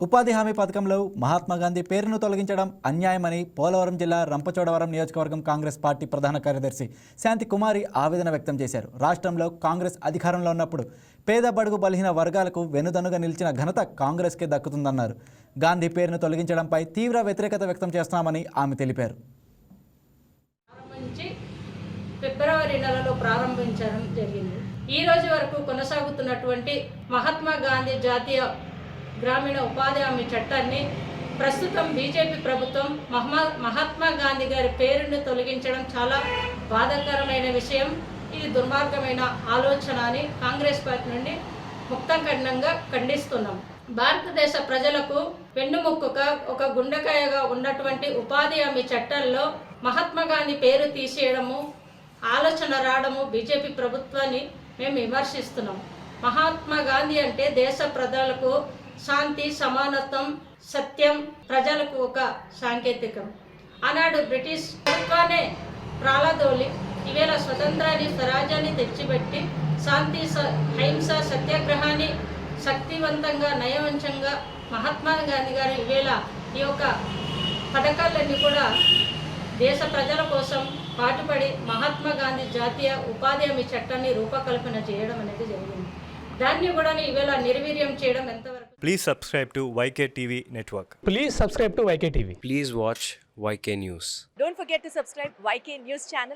ఉపాధి హామీ పథకంలో మహాత్మాగాంధీ పేరును తొలగించడం అన్యాయమని పోలవరం జిల్లా రంపచోడవరం నియోజకవర్గం కాంగ్రెస్ పార్టీ ప్రధాన కార్యదర్శి శాంతి కుమారి ఆవేదన వ్యక్తం చేశారు. రాష్ట్రంలో కాంగ్రెస్ అధికారంలో ఉన్నప్పుడు పేద బడుగు బలహీన వర్గాలకు వెనుదనుగా నిలిచిన ఘనత కాంగ్రెస్కే దక్కుతుందన్నారు. గాంధీ పేరును తొలగించడంపై తీవ్ర వ్యతిరేకత వ్యక్తం చేస్తున్నామని ఆమె తెలిపారు. ఫిబ్రవరి నెలలో ప్రారంభించడం జరిగింది. ఈ రోజు వరకు కొనసాగుతున్నటువంటి మహాత్మా గాంధీ జాతీయ గ్రామీణ ఉపాధి హామీ చట్టాన్ని ప్రస్తుతం బీజేపీ ప్రభుత్వం మహాత్మా గాంధీ గారి పేరును తొలగించడం చాలా బాధాకరమైన విషయం. ఇది దుర్మార్గమైన ఆలోచన అని కాంగ్రెస్ పార్టీ నుండి ముక్తఖండంగా ఖండిస్తున్నాం. భారతదేశ ప్రజలకు వెన్నుముక్కగా ఒక గుండెకాయగా ఉన్నటువంటి ఉపాధి హామీ చట్టంలో మహాత్మా గాంధీ పేరు తీసేయడము, ఆలోచన రావడము బీజేపీ ప్రభుత్వాన్ని మేము విమర్శిస్తున్నాం. మహాత్మా గాంధీ అంటే దేశ ప్రజలకు శాంతి, సమానత్వం, సత్యం ప్రజలకు ఒక సాంకేతికం. ఆనాడు బ్రిటిష్ ప్రభుత్వాన్ని ప్రాళదోలి ఈవేళ స్వతంత్రాన్ని, స్వరాజ్యాన్ని తెచ్చిపెట్టి శాంతి, అహింస, సత్యాగ్రహాన్ని శక్తివంతంగా, నయవంచంగా మహాత్మా గాంధీ గారు ఈవేళ ఈ యొక్క పథకాలన్నీ కూడా దేశ ప్రజల కోసం పాటుపడి మహాత్మా గాంధీ జాతీయ ఉపాధి హామీ చట్టాన్ని రూపకల్పన చేయడం అనేది జరిగింది. దాన్ని కూడా ఈవేళ నిర్వీర్యం చేయడం ఎంతవరకు? Please subscribe to YK TV Network. Please subscribe to YK TV. Please watch YK News. Don't forget to subscribe YK News channel.